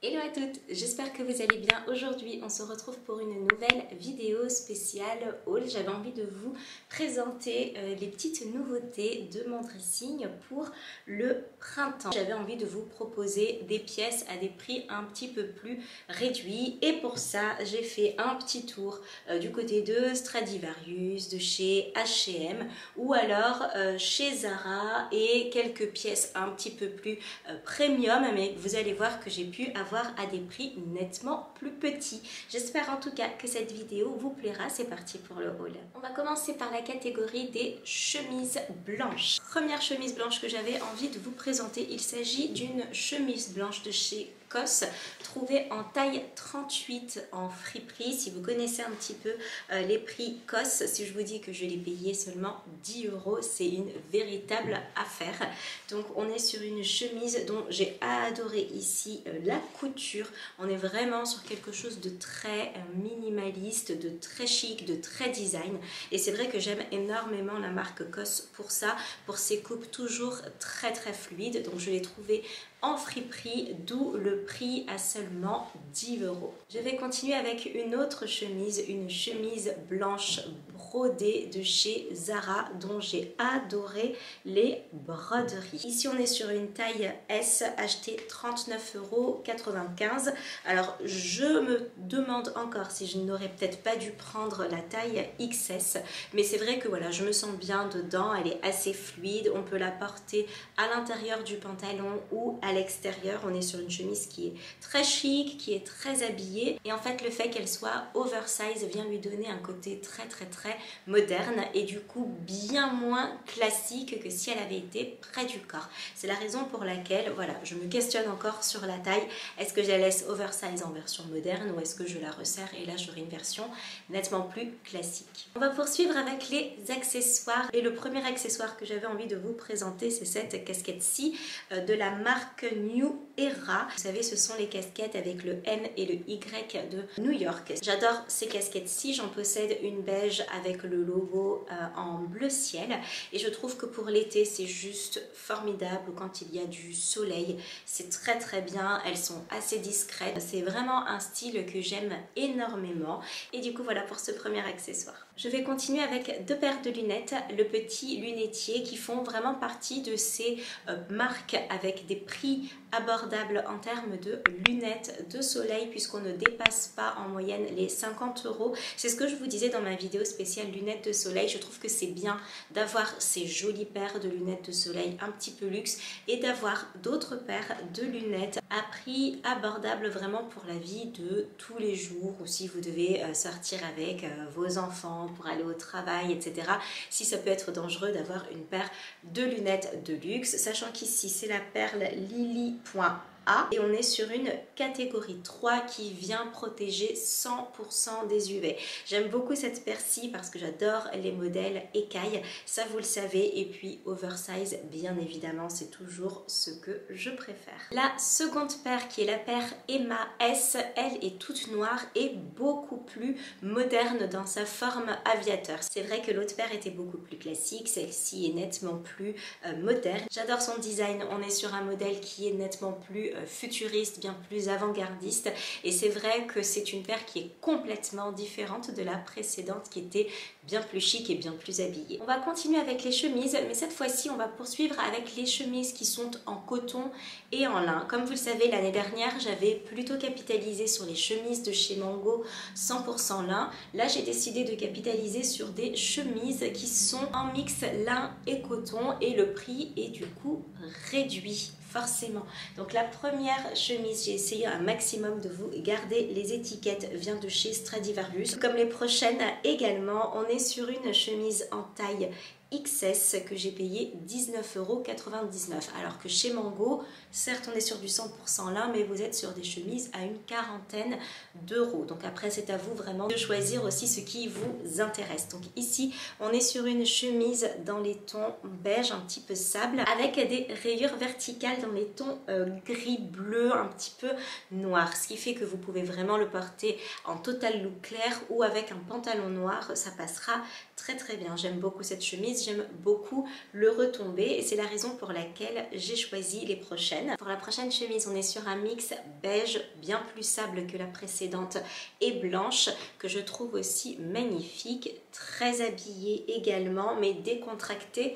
Hello à toutes, j'espère que vous allez bien. Aujourd'hui, on se retrouve pour une nouvelle vidéo spéciale haul. J'avais envie de vous présenter les petites nouveautés de mon dressing pour le printemps. J'avais envie de vous proposer des pièces à des prix un petit peu plus réduits. Et pour ça, j'ai fait un petit tour du côté de Stradivarius, de chez H&M ou alors chez Zara et quelques pièces un petit peu plus premium. Mais vous allez voir que j'ai pu avoir à des prix nettement plus petits. J'espère en tout cas que cette vidéo vous plaira. C'est parti pour le haul. On va commencer par la catégorie des chemises blanches. Première chemise blanche que j'avais envie de vous présenter, il s'agit d'une chemise blanche de chez COS, trouvée en taille 38 en friperie. Si vous connaissez un petit peu les prix COS, si je vous dis que je l'ai payé seulement 10 €, c'est une véritable affaire. Donc on est sur une chemise dont j'ai adoré ici la couture. On est vraiment sur quelque chose de très minimaliste, de très chic, de très design. Et c'est vrai que j'aime énormément la marque COS pour ça, pour ses coupes toujours très fluides. Donc je l'ai trouvé en friperie, d'où le prix à seulement 10 €. Je vais continuer avec une autre chemise, une chemise blanche brodée de chez Zara dont j'ai adoré les broderies. Ici on est sur une taille S, achetée 39,95 €. Alors je me demande encore si je n'aurais peut-être pas dû prendre la taille XS, mais c'est vrai que voilà, je me sens bien dedans, elle est assez fluide, on peut la porter à l'intérieur du pantalon ou à l'extérieur. On est sur une chemise qui est très chic, qui est très habillée, et en fait le fait qu'elle soit oversize vient lui donner un côté très moderne et du coup bien moins classique que si elle avait été près du corps. C'est la raison pour laquelle voilà, je me questionne encore sur la taille. Est-ce que je la laisse oversize en version moderne ou est-ce que je la resserre et là j'aurai une version nettement plus classique. On va poursuivre avec les accessoires, et le premier accessoire que j'avais envie de vous présenter, c'est cette casquette-ci de la marque New Era. Vous savez, ce sont les casquettes avec le N et le Y de New York. J'adore ces casquettes-ci, j'en possède une beige avec le logo en bleu ciel, et je trouve que pour l'été c'est juste formidable. Quand il y a du soleil, c'est très bien, elles sont assez discrètes, c'est vraiment un style que j'aime énormément, et du coup voilà pour ce premier accessoire. Je vais continuer avec deux paires de lunettes, le petit lunetier, qui font vraiment partie de ces marques avec des prix abordables en termes de lunettes de soleil, puisqu'on ne dépasse pas en moyenne les 50 €. C'est ce que je vous disais dans ma vidéo spéciale lunettes de soleil. Je trouve que c'est bien d'avoir ces jolies paires de lunettes de soleil un petit peu luxe et d'avoir d'autres paires de lunettes à prix abordable vraiment pour la vie de tous les jours, ou si vous devez sortir avec vos enfants pour aller au travail, etc. Si ça peut être dangereux d'avoir une paire de lunettes de luxe, sachant qu'ici c'est la perle Lily.A et on est sur une catégorie 3 qui vient protéger 100% des UV. J'aime beaucoup cette paire-ci parce que j'adore les modèles écailles, ça vous le savez, et puis oversize bien évidemment, c'est toujours ce que je préfère. La seconde paire, qui est la paire Emma S, elle est toute noire et beaucoup plus moderne dans sa forme aviateur. C'est vrai que l'autre paire était beaucoup plus classique, celle-ci est nettement plus moderne. J'adore son design, on est sur un modèle qui est nettement plus futuriste, bien plus avant-gardiste, et c'est vrai que c'est une paire qui est complètement différente de la précédente qui était bien plus chic et bien plus habillée. On va continuer avec les chemises, mais cette fois-ci on va poursuivre avec les chemises qui sont en coton et en lin. Comme vous le savez, l'année dernière j'avais plutôt capitalisé sur les chemises de chez Mango 100% lin. Là j'ai décidé de capitaliser sur des chemises qui sont en mix lin et coton, et le prix est du coup réduit forcément. Donc la première chemise, j'ai essayé un maximum de vous garder les étiquettes, vient de chez Stradivarius. Comme les prochaines également, on est sur une chemise en taille XS que j'ai payé 19,99 €, alors que chez Mango, certes on est sur du 100% lin, mais vous êtes sur des chemises à une quarantaine d'euros. Donc après c'est à vous vraiment de choisir aussi ce qui vous intéresse. Donc ici on est sur une chemise dans les tons beige, un petit peu sable, avec des rayures verticales dans les tons gris bleu, un petit peu noir, ce qui fait que vous pouvez vraiment le porter en total look clair ou avec un pantalon noir, ça passera très bien. J'aime beaucoup cette chemise. j'aime beaucoup le retombé et c'est la raison pour laquelle j'ai choisi les prochaines. Pour la prochaine chemise, on est sur un mix beige bien plus sable que la précédente et blanche que je trouve aussi magnifique, très habillée également mais décontractée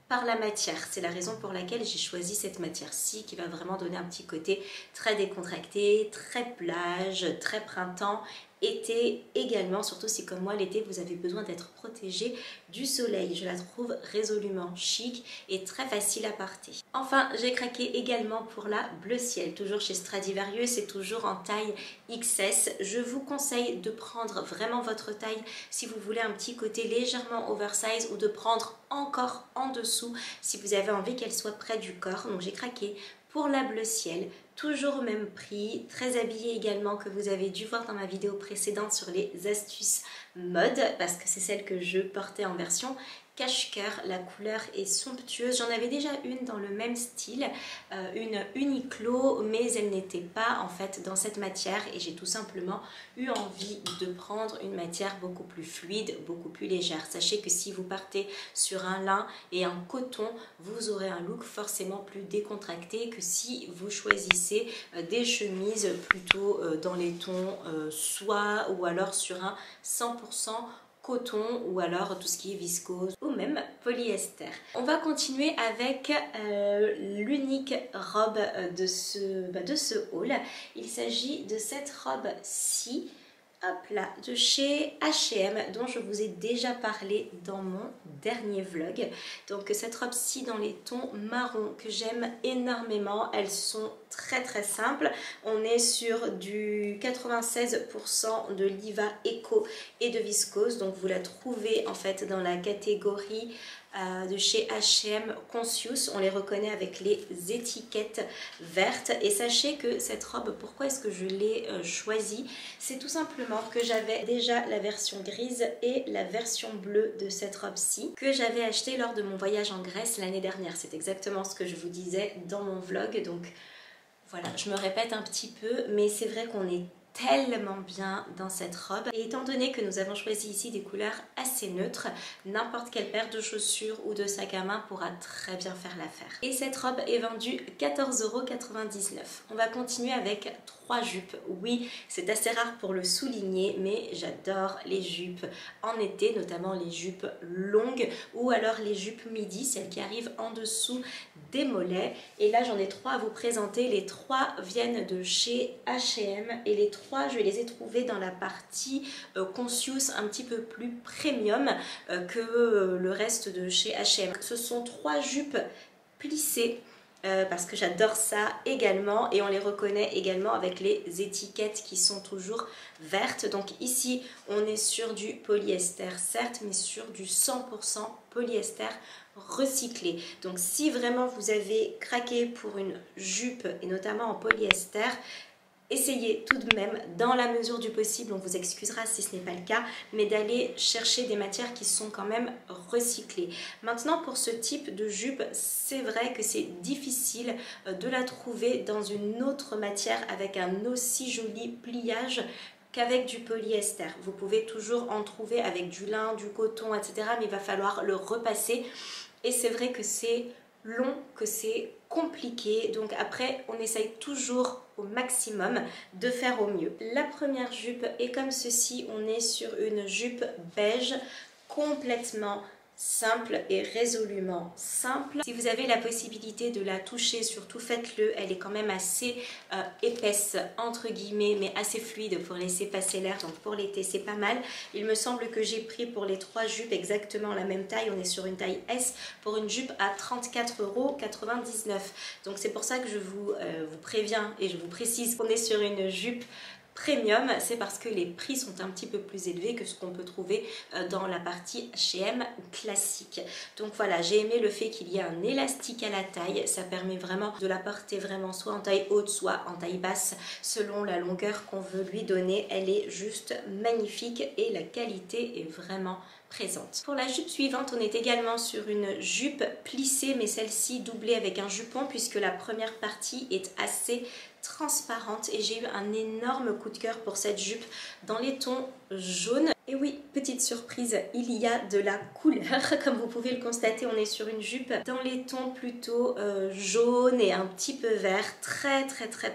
par la matière. C'est la raison pour laquelle j'ai choisi cette matière-ci qui va vraiment donner un petit côté très décontracté, très plage, très printemps, été également, surtout si comme moi l'été vous avez besoin d'être protégé du soleil. Je la trouve résolument chic et très facile à porter. Enfin, j'ai craqué également pour la bleu ciel, toujours chez Stradivarius, c'est toujours en taille XS. Je vous conseille de prendre vraiment votre taille si vous voulez un petit côté légèrement oversize ou de prendre encore en dessous si vous avez envie qu'elle soit près du corps. Donc j'ai craqué pour la bleu ciel, toujours au même prix, très habillée également que vous avez dû voir dans ma vidéo précédente sur les astuces mode parce que c'est celle que je portais en version cache-cœur. La couleur est somptueuse, j'en avais déjà une dans le même style, une Uniqlo, mais elle n'était pas en fait dans cette matière et j'ai tout simplement eu envie de prendre une matière beaucoup plus fluide, beaucoup plus légère. Sachez que si vous partez sur un lin et un coton, vous aurez un look forcément plus décontracté que si vous choisissez des chemises plutôt dans les tons soie ou alors sur un 100% coton ou alors tout ce qui est viscose ou même polyester. On va continuer avec l'unique robe de ce haul. Il s'agit de cette robe-ci, hop là, de chez H&M dont je vous ai déjà parlé dans mon dernier vlog. Donc cette robe-ci dans les tons marron que j'aime énormément. Elles sont très simples. On est sur du 96% de Liva Eco et de viscose. Donc vous la trouvez en fait dans la catégorie de chez H&M Conscious. On les reconnaît avec les étiquettes vertes. Et sachez que cette robe, pourquoi est-ce que je l'ai choisie? C'est tout simplement que j'avais déjà la version grise et la version bleue de cette robe-ci que j'avais achetée lors de mon voyage en Grèce l'année dernière. C'est exactement ce que je vous disais dans mon vlog. Donc voilà, je me répète un petit peu, mais c'est vrai qu'on est tellement bien dans cette robe et étant donné que nous avons choisi ici des couleurs assez neutres, n'importe quelle paire de chaussures ou de sac à main pourra très bien faire l'affaire. Et cette robe est vendue 14,99 €. On va continuer avec 3 jupes. Oui, c'est assez rare pour le souligner, mais j'adore les jupes en été, notamment les jupes longues ou alors les jupes midi, celles qui arrivent en dessous des mollets. Et là j'en ai 3 à vous présenter. Les 3 viennent de chez H&M et les 3 je les ai trouvés dans la partie Conscious, un petit peu plus premium que le reste de chez H&M. Ce sont 3 jupes plissées parce que j'adore ça également et on les reconnaît également avec les étiquettes qui sont toujours vertes. Donc ici on est sur du polyester certes, mais sur du 100% polyester recyclé. Donc si vraiment vous avez craqué pour une jupe et notamment en polyester, essayez tout de même, dans la mesure du possible, on vous excusera si ce n'est pas le cas, mais d'aller chercher des matières qui sont quand même recyclées. Maintenant, pour ce type de jupe, c'est vrai que c'est difficile de la trouver dans une autre matière avec un aussi joli pliage qu'avec du polyester. Vous pouvez toujours en trouver avec du lin, du coton, etc. mais il va falloir le repasser. Et c'est vrai que c'est long, que c'est compliqué. Donc après, on essaye toujours au maximum de faire au mieux. La première jupe est comme ceci. On est sur une jupe beige complètement simple et résolument simple. Si vous avez la possibilité de la toucher, surtout faites-le. Elle est quand même assez épaisse entre guillemets, mais assez fluide pour laisser passer l'air. Donc pour l'été c'est pas mal. Il me semble que j'ai pris pour les 3 jupes exactement la même taille. On est sur une taille S pour une jupe à 34,99 €. Donc c'est pour ça que je vous préviens et je vous précise qu'on est sur une jupe premium, c'est parce que les prix sont un petit peu plus élevés que ce qu'on peut trouver dans la partie H&M classique. Donc voilà, j'ai aimé le fait qu'il y ait un élastique à la taille, ça permet vraiment de la porter vraiment soit en taille haute, soit en taille basse, selon la longueur qu'on veut lui donner. Elle est juste magnifique et la qualité est vraiment présente. Pour la jupe suivante, on est également sur une jupe plissée, mais celle-ci doublée avec un jupon puisque la première partie est assez transparente et j'ai eu un énorme coup de cœur pour cette jupe dans les tons jaunes. Et oui, petite surprise, il y a de la couleur. Comme vous pouvez le constater, on est sur une jupe dans les tons plutôt jaunes et un petit peu vert, très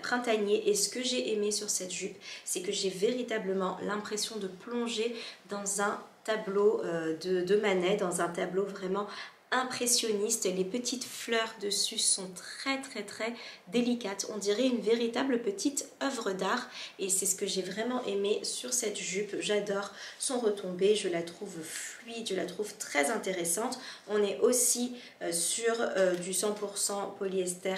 printanier. Et ce que j'ai aimé sur cette jupe, c'est que j'ai véritablement l'impression de plonger dans un tableau de Manet, dans un tableau vraiment impressionniste. Les petites fleurs dessus sont très délicates, on dirait une véritable petite œuvre d'art et c'est ce que j'ai vraiment aimé sur cette jupe. J'adore son retombé, je la trouve fluide, je la trouve très intéressante. On est aussi sur du 100% polyester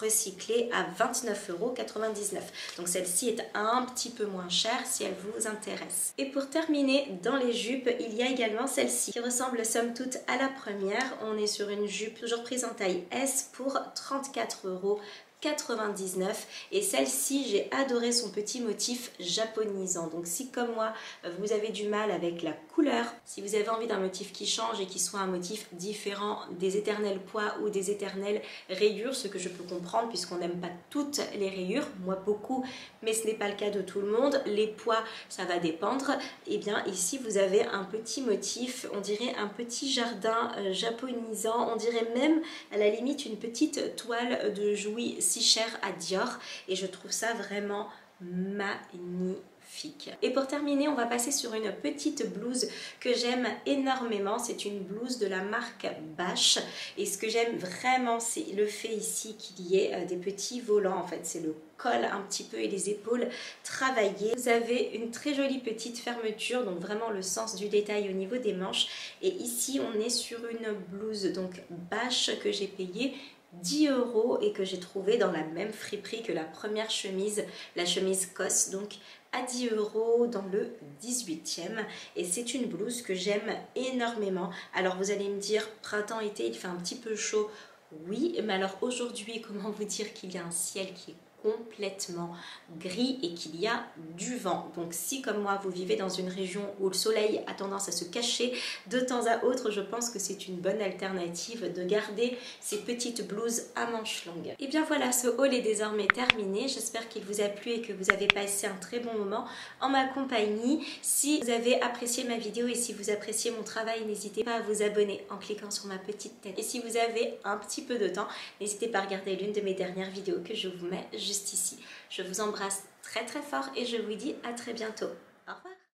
recyclé à 29,99 €. Donc celle-ci est un petit peu moins chère si elle vous intéresse. Et pour terminer dans les jupes, il y a également celle-ci qui ressemble somme toute à la première. On est sur une jupe toujours prise en taille S pour 34,99 € et celle-ci j'ai adoré son petit motif japonisant. Donc si comme moi vous avez du mal avec la couleur, si vous avez envie d'un motif qui change et qui soit un motif différent des éternels pois ou des éternelles rayures, ce que je peux comprendre puisqu'on n'aime pas toutes les rayures, moi beaucoup, mais ce n'est pas le cas de tout le monde. Les pois ça va dépendre. Et bien ici vous avez un petit motif, on dirait un petit jardin japonisant, on dirait même à la limite une petite toile de Jouy si chère à Dior et je trouve ça vraiment magnifique. Et pour terminer, on va passer sur une petite blouse que j'aime énormément. C'est une blouse de la marque Bache et ce que j'aime vraiment c'est le fait ici qu'il y ait des petits volants. En fait c'est le col un petit peu et les épaules travaillées. Vous avez une très jolie petite fermeture, donc vraiment le sens du détail au niveau des manches. Et ici on est sur une blouse donc Bache que j'ai payée 10 € et que j'ai trouvé dans la même friperie que la première chemise, la chemise COS, donc à 10 € dans le 18e. Et c'est une blouse que j'aime énormément. Alors vous allez me dire, printemps-été, il fait un petit peu chaud. Oui, mais alors aujourd'hui, comment vous dire qu'il y a un ciel qui est complètement gris et qu'il y a du vent. Donc si comme moi vous vivez dans une région où le soleil a tendance à se cacher de temps à autre, je pense que c'est une bonne alternative de garder ces petites blouses à manches longues. Et bien voilà, ce haul est désormais terminé. J'espère qu'il vous a plu et que vous avez passé un très bon moment en ma compagnie. Si vous avez apprécié ma vidéo et si vous appréciez mon travail, n'hésitez pas à vous abonner en cliquant sur ma petite tête. Et si vous avez un petit peu de temps, n'hésitez pas à regarder l'une de mes dernières vidéos que je vous mets juste ici. Je vous embrasse très fort et je vous dis à très bientôt. Au revoir.